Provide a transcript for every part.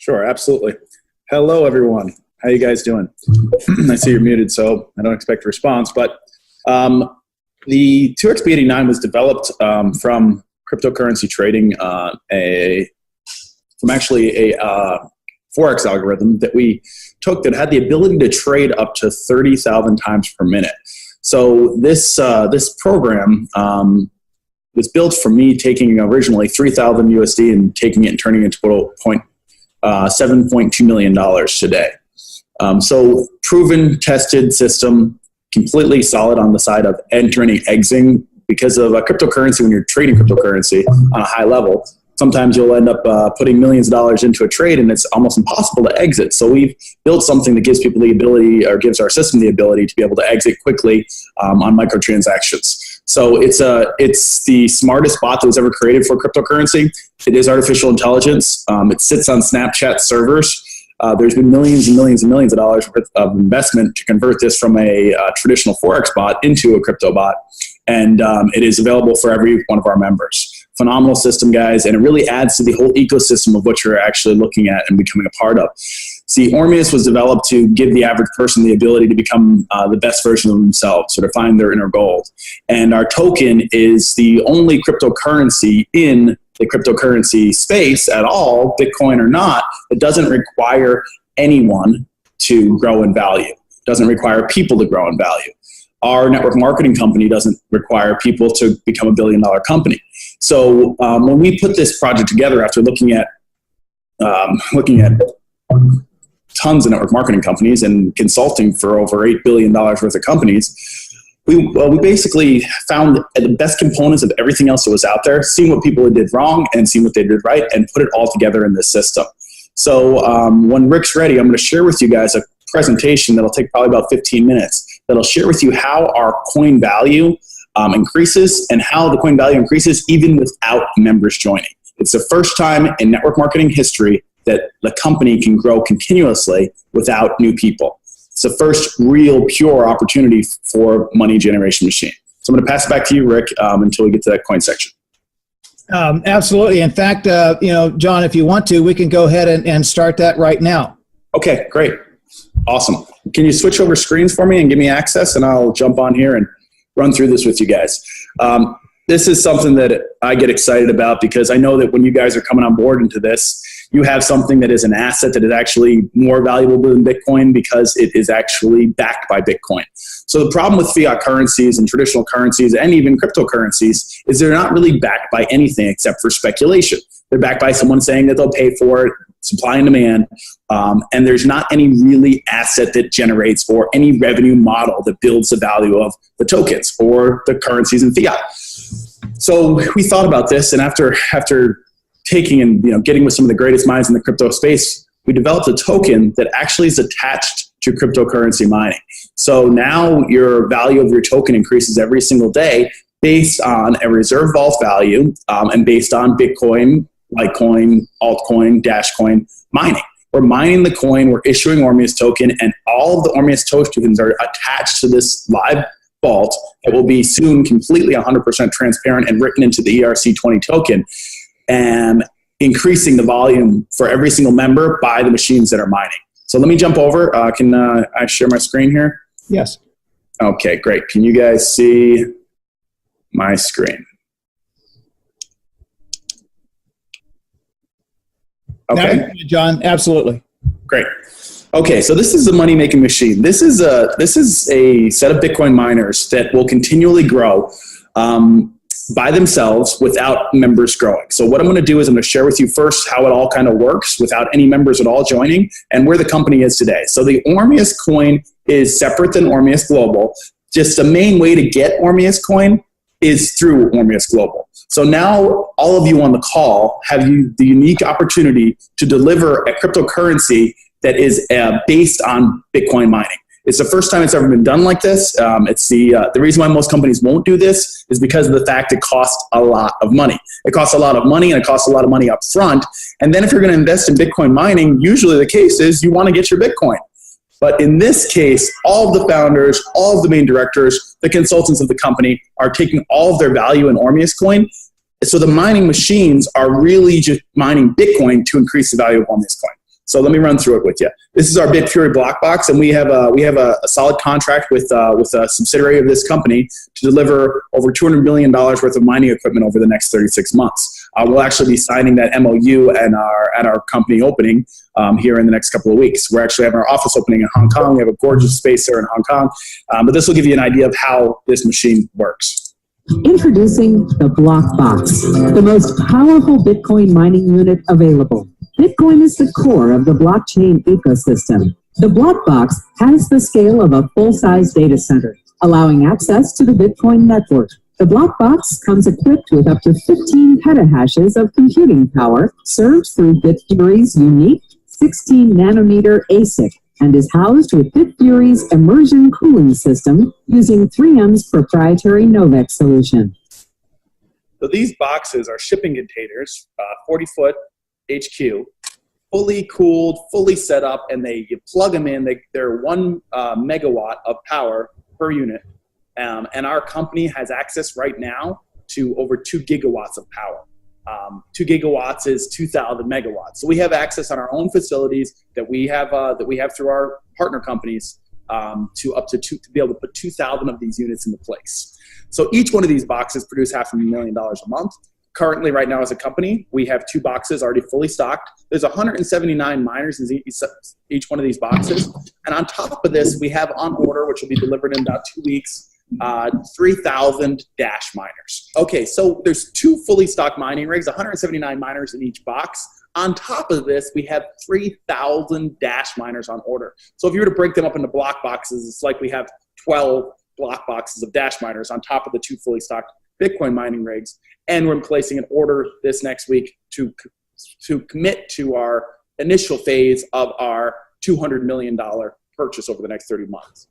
Sure, absolutely. Hello, everyone. How you guys doing? I see you're muted, so I don't expect a response. But the 2xB89 was developed from cryptocurrency trading, from actually a FOREX algorithm that we took that had the ability to trade up to 30,000 times per minute. So this program was built from me taking originally 3,000 USD and taking it and turning it into $7.2 million today. So proven, tested system, completely solid on the side of entering and exiting. Because of cryptocurrency, when you're trading cryptocurrency on a high level, sometimes you'll end up putting millions of dollars into a trade and it's almost impossible to exit. So we've built something that gives people the ability, or gives our system the ability, to be able to exit quickly on microtransactions. So it's the smartest bot that was ever created for cryptocurrency. It is artificial intelligence. It sits on Snapchat servers. There's been millions and millions and millions of dollars worth of investment to convert this from a traditional Forex bot into a crypto bot. And it is available for every one of our members. Phenomenal system, guys, and it really adds to the whole ecosystem of what you're actually looking at and becoming a part of. See, ORMEUS was developed to give the average person the ability to become the best version of themselves, or to find their inner gold. And our token is the only cryptocurrency in the cryptocurrency space at all, Bitcoin or not, that doesn't require anyone to grow in value. Doesn't require people to grow in value. Our network marketing company doesn't require people to become a billion-dollar company. So when we put this project together after looking at tons of network marketing companies and consulting for over $8 billion worth of companies, we basically found the best components of everything else that was out there, seen what people did wrong and seen what they did right, and put it all together in this system. So when Rick's ready, I'm going to share with you guys a presentation that'll take probably about 15 minutes that'll share with you how our coin value increases, and how the coin value increases even without members joining. It's the first time in network marketing history that the company can grow continuously without new people. It's the first real pure opportunity for money generation machine. So I'm going to pass it back to you, Rick, until we get to that coin section. Absolutely. In fact, John, if you want to, we can go ahead and start that right now. Okay, great. Awesome. Can you switch over screens for me and give me access, and I'll jump on here and run through this with you guys. This is something that I get excited about, because I know that when you guys are coming on board into this, you have something that is an asset that is actually more valuable than Bitcoin, because it is actually backed by Bitcoin. So the problem with fiat currencies and traditional currencies and even cryptocurrencies is they're not really backed by anything except for speculation. They're backed by someone saying that they'll pay for it, supply and demand, and there's not any really asset that generates, or any revenue model that builds the value of the tokens or the currencies in fiat. So we thought about this, and after taking and getting with some of the greatest minds in the crypto space, we developed a token that actually is attached to cryptocurrency mining. So now your value of your token increases every single day based on a reserve vault value, and based on Bitcoin, Litecoin, altcoin, Dashcoin mining. We're mining the coin, we're issuing ORMEUS token, and all of the ORMEUS tokens are attached to this live vault that will be soon completely 100% transparent and written into the ERC20 token, and increasing the volume for every single member by the machines that are mining. So let me jump over. Can I share my screen here? Yes. Okay, great. Can you guys see my screen? Okay. Now, John, absolutely. Great. Okay, so this is a money-making machine. This is a set of Bitcoin miners that will continually grow by themselves without members growing. So what I'm going to do is I'm going to share with you first how it all kind of works without any members at all joining, and where the company is today. So the ORMEUS coin is separate than ORMEUS Global. Just the main way to get ORMEUS coin is through ORMEUS Global. So now all of you on the call have the unique opportunity to deliver a cryptocurrency that is based on Bitcoin mining. It's the first time it's ever been done like this. It's the reason why most companies won't do this is because of the fact it costs a lot of money. It costs a lot of money, and it costs a lot of money up front. And then if you're going to invest in Bitcoin mining, usually the case is you want to get your Bitcoin. But in this case, all of the founders, all of the main directors, the consultants of the company are taking all of their value in ORMEUS coin. So the mining machines are really just mining Bitcoin to increase the value of ORMEUS coin. So let me run through it with you. This is our BitFury block box, and we have a solid contract with a subsidiary of this company to deliver over $200 million worth of mining equipment over the next 36 months. We'll actually be signing that MOU at our company opening here in the next couple of weeks. We're actually having our office opening in Hong Kong. We have a gorgeous space there in Hong Kong, but this will give you an idea of how this machine works. Introducing the Block Box, the most powerful Bitcoin mining unit available. Bitcoin is the core of the blockchain ecosystem. The Block Box has the scale of a full-size data center, allowing access to the Bitcoin network. The Block Box comes equipped with up to 15 petahashes of computing power served through BitFury's unique 16-nanometer ASIC, and is housed with BitFury's immersion cooling system using 3M's proprietary Novex solution. So these boxes are shipping containers, 40-foot HQ, fully cooled, fully set up, and you plug them in. They're 1 megawatt of power per unit, and our company has access right now to over 2 gigawatts of power. 2 gigawatts is 2,000 megawatts. So we have access on our own facilities that we have through our partner companies to be able to put 2,000 of these units into place. So each one of these boxes produce $500,000 a month. Currently, right now as a company, we have 2 boxes already fully stocked. There's 179 miners in each one of these boxes. And on top of this, we have on order, which will be delivered in about 2 weeks, 3,000 Dash miners. Okay, so there's 2 fully stocked mining rigs, 179 miners in each box. On top of this, we have 3,000 Dash miners on order. So if you were to break them up into block boxes, it's like we have 12 block boxes of Dash miners on top of the 2 fully stocked Bitcoin mining rigs. And we're placing an order this next week to commit to our initial phase of our $200 million purchase over the next 30 months.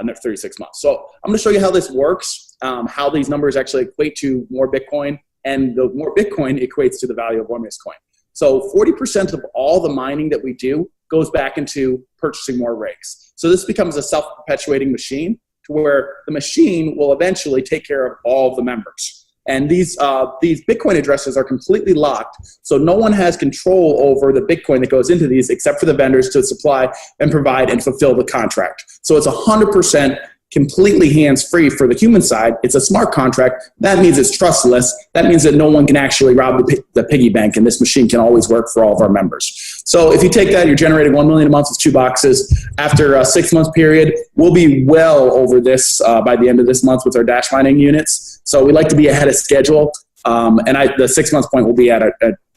Next 36 months. So I'm going to show you how this works, how these numbers actually equate to more Bitcoin, and the more Bitcoin equates to the value of ORMEUS coin. So 40% of all the mining that we do goes back into purchasing more rigs. So this becomes a self-perpetuating machine to where the machine will eventually take care of all of the members. And these Bitcoin addresses are completely locked, so no one has control over the Bitcoin that goes into these except for the vendors to supply and provide and fulfill the contract. So it's 100% completely hands-free for the human side. It's a smart contract. That means it's trustless. That means that no one can actually rob the piggy bank, and this machine can always work for all of our members. So if you take that, you're generating $1 million a month with 2 boxes. After a 6-month period, we'll be well over this by the end of this month with our Dash mining units. So we like to be ahead of schedule, and the 6-month point will be at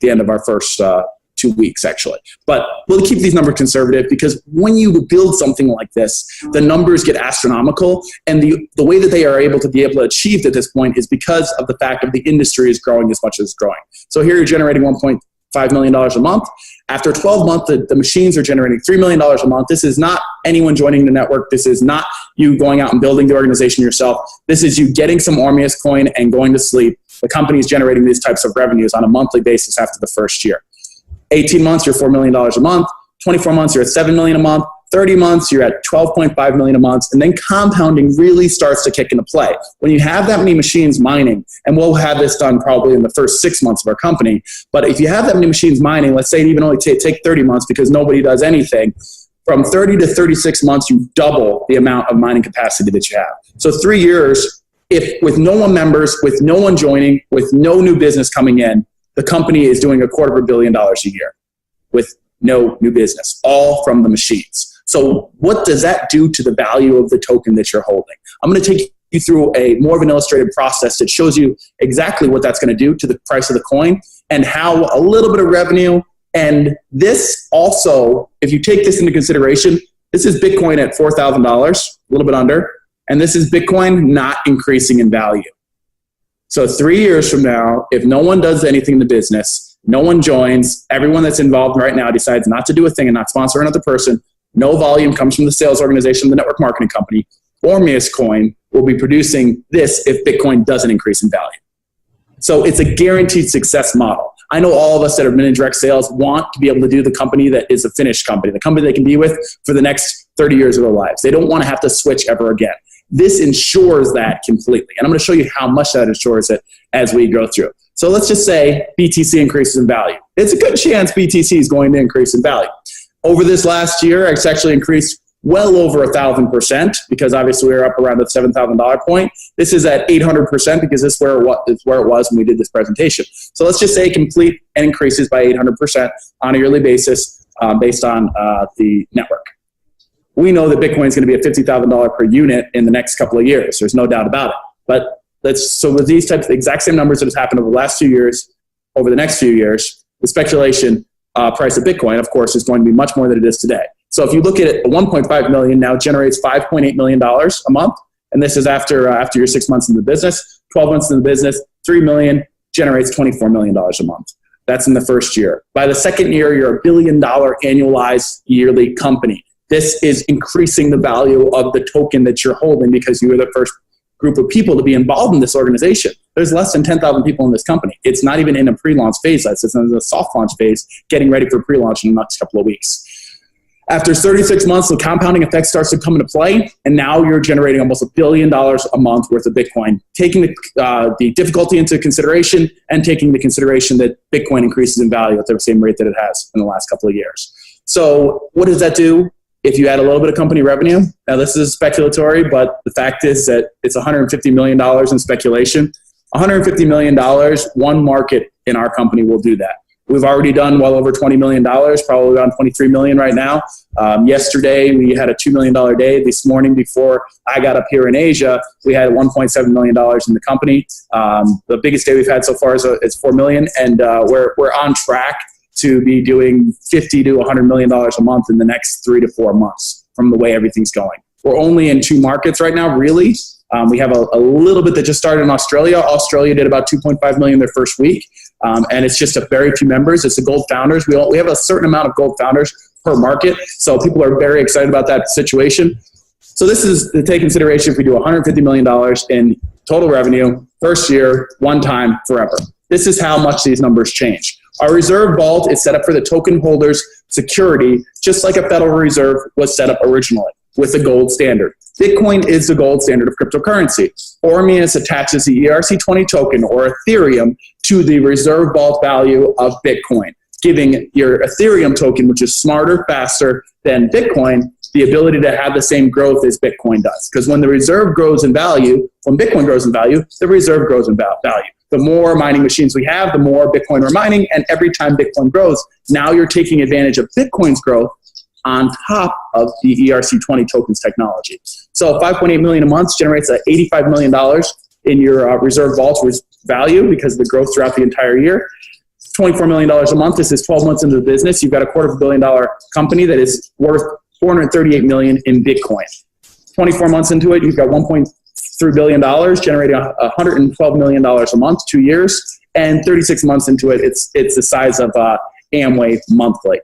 the end of our first 2 weeks, actually. But we'll keep these numbers conservative because when you build something like this, the numbers get astronomical, and the way that they are able to achieve at this point is because of the fact that the industry is growing as much as it's growing. So here you're generating $1.5 million a month. After 12 months, the machines are generating $3 million a month. This is not anyone joining the network. This is not you going out and building the organization yourself. This is you getting some ORMEUS coin and going to sleep. The company is generating these types of revenues on a monthly basis after the first year. 18 months, you're $4 million a month. 24 months, you're at $7 million a month. 30 months, you're at $12.5 million a month. And then compounding really starts to kick into play. When you have that many machines mining, and we'll have this done probably in the first 6 months of our company, but if you have that many machines mining, let's say it even only take 30 months because nobody does anything, from 30 to 36 months, you double the amount of mining capacity that you have. So 3 years, if with no one members, with no one joining, with no new business coming in, the company is doing $250 million a year with no new business, all from the machines. So what does that do to the value of the token that you're holding? I'm going to take you through more of an illustrated process that shows you exactly what that's going to do to the price of the coin and how a little bit of revenue. And this also, if you take this into consideration, this is Bitcoin at $4,000, a little bit under, and this is Bitcoin not increasing in value. So 3 years from now, if no one does anything in the business, no one joins, everyone that's involved right now decides not to do a thing and not sponsor another person, no volume comes from the sales organization, the network marketing company, ORMEUS coin will be producing this if Bitcoin doesn't increase in value. So it's a guaranteed success model. I know all of us that have been in direct sales want to be able to do the company that is a finished company, the company they can be with for the next 30 years of their lives. They don't want to have to switch ever again. This ensures that completely. And I'm going to show you how much that ensures it as we go through. So let's just say BTC increases in value. It's a good chance BTC is going to increase in value. Over this last year, it's actually increased well over 1,000% because obviously we were up around the $7,000 point. This is at 800% because this is where it was when we did this presentation. So let's just say complete and increases by 800% on a yearly basis based on the network. We know that Bitcoin is going to be at $50,000 per unit in the next couple of years. There's no doubt about it. But so with these types of exact same numbers that has happened over the last 2 years, over the next few years, the speculation price of Bitcoin, of course, is going to be much more than it is today. So if you look at it, 1.5 million now generates $5.8 million a month. And this is after you're 6 months in the business, 12 months in the business, 3 million generates $24 million a month. That's in the first year. By the second year, you're $1 billion annualized yearly company. This is increasing the value of the token that you're holding because you were the first group of people to be involved in this organization. There's less than 10,000 people in this company. It's not even in a pre-launch phase. It's in the soft launch phase, getting ready for pre-launch in the next couple of weeks. After 36 months, the compounding effect starts to come into play, and now you're generating almost $1 billion a month worth of Bitcoin, taking the difficulty into consideration and taking the consideration that Bitcoin increases in value at the same rate that it has in the last couple of years. So what does that do if you add a little bit of company revenue? Now, this is speculatory, but the fact is that it's $150 million in speculation. $150 million, one market in our company will do that. We've already done well over $20 million, probably around $23 million right now. Yesterday, we had a $2 million day. This morning, before I got up here in Asia, we had $1.7 million in the company. The biggest day we've had so far is $4 million, and we're on track to be doing $50 to $100 million a month in the next 3 to 4 months from the way everything's going. We're only in 2 markets right now, really. We have a little bit that just started in Australia. Australia did about 2.5 million their first week. And it's just a very few members. It's the gold founders. We have a certain amount of gold founders per market. So people are very excited about that situation. So this is the take consideration if we do $150 million in total revenue, first year, one time, forever. This is how much these numbers change. Our reserve vault is set up for the token holders' security, just like a Federal Reserve was set up originally with the gold standard. Bitcoin is the gold standard of cryptocurrency. ORMEUS attaches the ERC20 token or Ethereum to the reserve vault value of Bitcoin, giving your Ethereum token, which is smarter, faster than Bitcoin, the ability to have the same growth as Bitcoin does. Because when the reserve grows in value, when Bitcoin grows in value, the reserve grows in value. The more mining machines we have, the more Bitcoin we're mining, and every time Bitcoin grows, now you're taking advantage of Bitcoin's growth on top of the ERC20 tokens technology. So 5.8 million a month generates $85 million in your reserve vault value because of the growth throughout the entire year. $24 million a month. This is 12 months into the business. You've got a $250 million company that is worth $438 million in Bitcoin. 24 months into it, you've got $1.3 billion, generating $112 million a month, 2 years. And 36 months into it, it's the size of Amway monthly,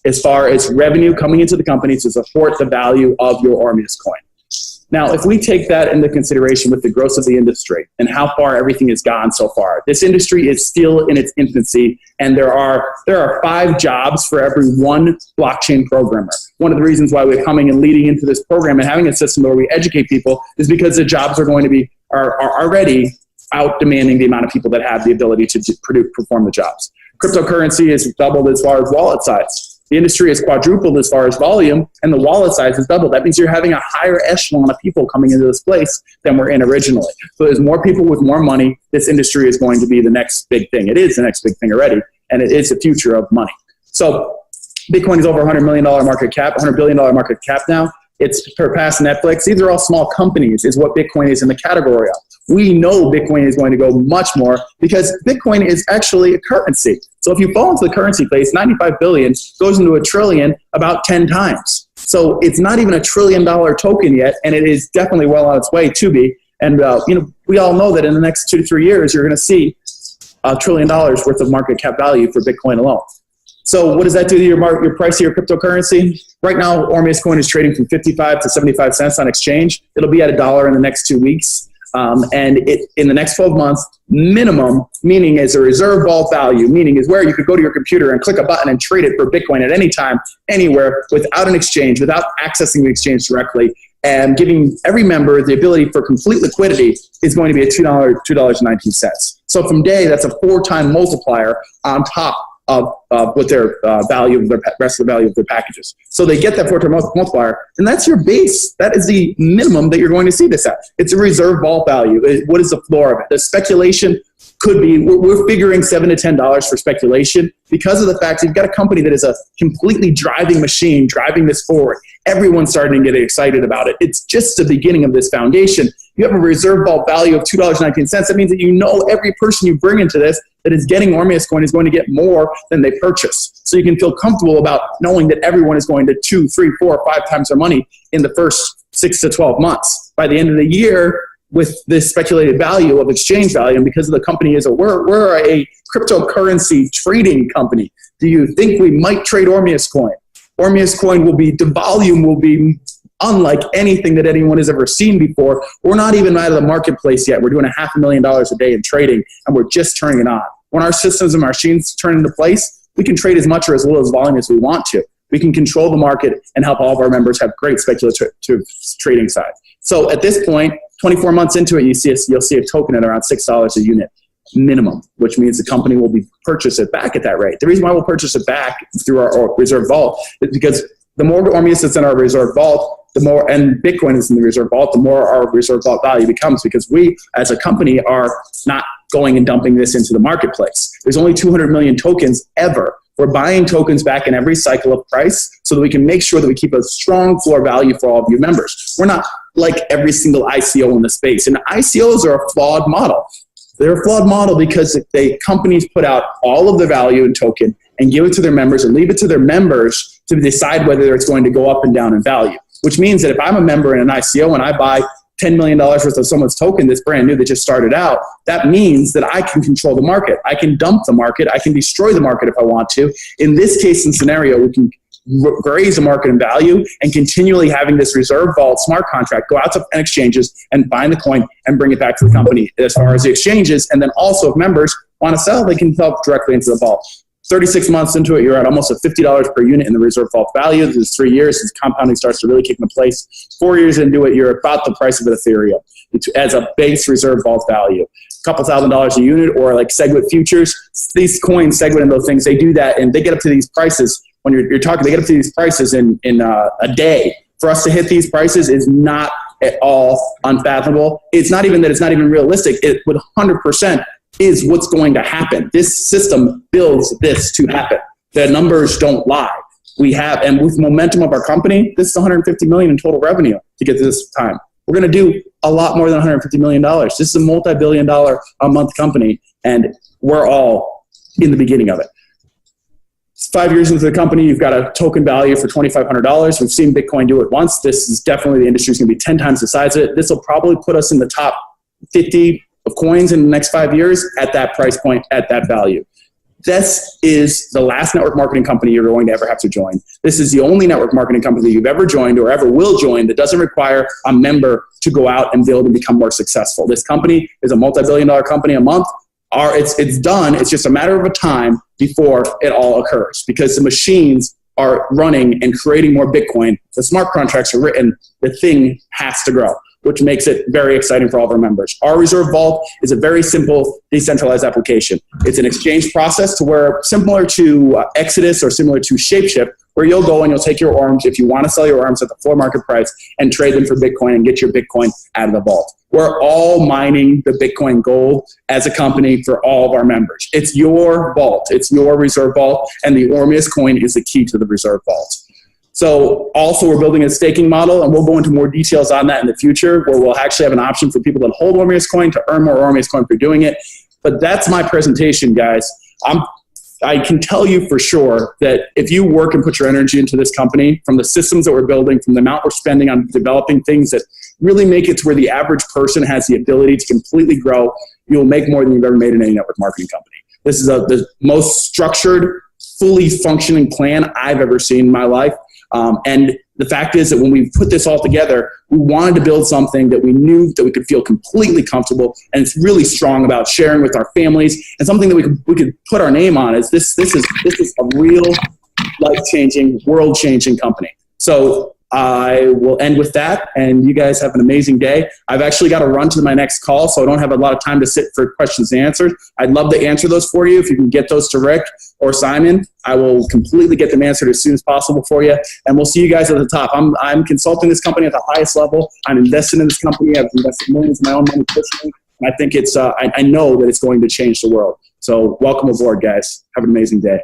as far as revenue coming into the company to support the value of your ORMEUS coin. Now, if we take that into consideration with the growth of the industry and how far everything has gone so far, this industry is still in its infancy, and there are 5 jobs for every 1 blockchain programmer. One of the reasons why we're coming and leading into this program and having a system where we educate people is because the jobs are going to be are already out demanding the amount of people that have the ability to perform the jobs. Cryptocurrency has doubled as far as wallet size. The industry has quadrupled as far as volume, and the wallet size has doubled. That means you're having a higher echelon of people coming into this place than we're in originally. So there's more people with more money. This industry is going to be the next big thing. It is the next big thing already, and it is the future of money. So Bitcoin is over $100 million market cap, $100 billion market cap now. It's surpassed Netflix. These are all small companies is what Bitcoin is in the category of. We know Bitcoin is going to go much more because Bitcoin is actually a currency. So if you fall into the currency place, 95 billion goes into $1 trillion about 10 times. So it's not even $1 trillion token yet, and it is definitely well on its way to be. And we all know that in the next 2 to 3 years, you're going to see $1 trillion worth of market cap value for Bitcoin alone. So what does that do to your price of your cryptocurrency? Right now, ORMEUS coin is trading from 55 to 75 cents on exchange. It'll be at $1 in the next 2 weeks. And in the next 12 months, minimum, meaning is a reserve vault value, meaning is where you could go to your computer and click a button and trade it for Bitcoin at any time, anywhere, without an exchange, without accessing the exchange directly, and giving every member the ability for complete liquidity is going to be at $2.19. So from day, that's a 4-time multiplier on top of what their value of their rest of the value of their packages. So they get that 4-to-1 multiplier, and that's your base. That is the minimum that you're going to see this at. It's a reserve vault value. What is the floor of it? The speculation could be, we're figuring $7 to $10 for speculation because of the fact that you've got a company that is a completely driving machine, driving this forward. Everyone's starting to get excited about it. It's just the beginning of this foundation. You have a reserve vault value of $2.19. That means that you know every person you bring into this that is getting ORMEUS coin is going to get more than they purchase. So you can feel comfortable about knowing that everyone is going to 2, 3, 4, or 5 times their money in the first 6 to 12 months. By the end of the year, with this speculated value of exchange value, and because of the company is we're a cryptocurrency trading company. Do you think we might trade ORMEUS coin? ORMEUS coin will be, the volume will be unlike anything that anyone has ever seen before. We're not even out of the marketplace yet. We're doing $500,000 a day in trading, and we're just turning it on. When our systems and machines turn into place, we can trade as much or as little as volume as we want to. We can control the market and help all of our members have great speculative trading side. So at this point, 24 months into it, you'll see a token at around $6 a unit minimum, which means the company will be purchase it back at that rate. The reason why we'll purchase it back through our reserve vault is because the more ORMEUS that's in our reserve vault, the more, and Bitcoin is in the reserve vault, the more our reserve vault value becomes, because we as a company are not going and dumping this into the marketplace. There's only 200 million tokens ever. We're buying tokens back in every cycle of price so that we can make sure that we keep a strong floor value for all of you members. We're not like every single ICO in the space. And ICOs are a flawed model. They're a flawed model because companies put out all of the value in token and give it to their members and leave it to their members to decide whether it's going to go up and down in value. Which means that if I'm a member in an ICO and I buy $10 million worth of someone's token that's brand new that just started out, that means that I can control the market. I can dump the market. I can destroy the market if I want to. In this case and scenario, we can raise the market in value and continually having this reserve vault smart contract go out to exchanges and find the coin and bring it back to the company as far as the exchanges. And then also if members want to sell, they can sell directly into the vault. 36 months into it, you're at almost a $50 per unit in the reserve vault value. This is 3 years as compounding starts to really kick into place. 4 years into it, you're about the price of an Ethereum as a base reserve vault value. A couple $1,000s a unit, or like Segwit futures. These coins, Segwit and those things, they do that, and they get up to these prices. When you're talking, they get up to these prices in a day. For us to hit these prices is not at all unfathomable. It's not even that it's not even realistic. It would 100% is what's going to happen. This system builds this to happen. The numbers don't lie. We have, and with momentum of our company, this is $150 million in total revenue to get to this time. We're going to do a lot more than $150 million. This is a multi-billion-dollar a month company, and we're all in the beginning of it. 5 years into the company, you've got a token value for $2,500. We've seen Bitcoin do it once. This is definitely, the industry is going to be 10 times the size of it. This will probably put us in the top 50 of coins in the next 5 years at that price point, at that value. This is the last network marketing company you're going to ever have to join. This is the only network marketing company you've ever joined or ever will join that doesn't require a member to go out and build and become more successful. This company is a multi-billion-dollar company a month. It's done. It's just a matter of a time before it all occurs, because the machines are running and creating more Bitcoin. The smart contracts are written. The thing has to grow, which makes it very exciting for all of our members. Our reserve vault is a very simple decentralized application. It's an exchange process to where, similar to Exodus or similar to Shapeshift, where you'll go and you'll take your ORMs if you want to sell your ORMs at the floor market price and trade them for Bitcoin and get your Bitcoin out of the vault. We're all mining the Bitcoin gold as a company for all of our members. It's your vault. It's your reserve vault, and the ORMEUS coin is the key to the reserve vault. So also we're building a staking model, and we'll go into more details on that in the future, where we'll actually have an option for people that hold ORMEUS coin to earn more ORMEUS coin for doing it. But that's my presentation, guys. I can tell you for sure that if you work and put your energy into this company, from the systems that we're building, from the amount we're spending on developing things that really make it to where the average person has the ability to completely grow, you'll make more than you've ever made in any network marketing company. This is the most structured, fully functioning plan I've ever seen in my life. And the fact is that when we put this all together, we wanted to build something that we knew that we could feel completely comfortable, and it's really strong about sharing with our families, and something that we could put our name on. Is this is a real life-changing, world-changing company. So I will end with that, and you guys have an amazing day. I've actually got to run to my next call, so I don't have a lot of time to sit for questions and answers. I'd love to answer those for you. If you can get those to Rick or Simon, I will completely get them answered as soon as possible for you, and we'll see you guys at the top. I'm consulting this company at the highest level. I'm invested in this company. I've invested millions of my own money personally, and I think it's I know that it's going to change the world. So welcome aboard, guys. Have an amazing day.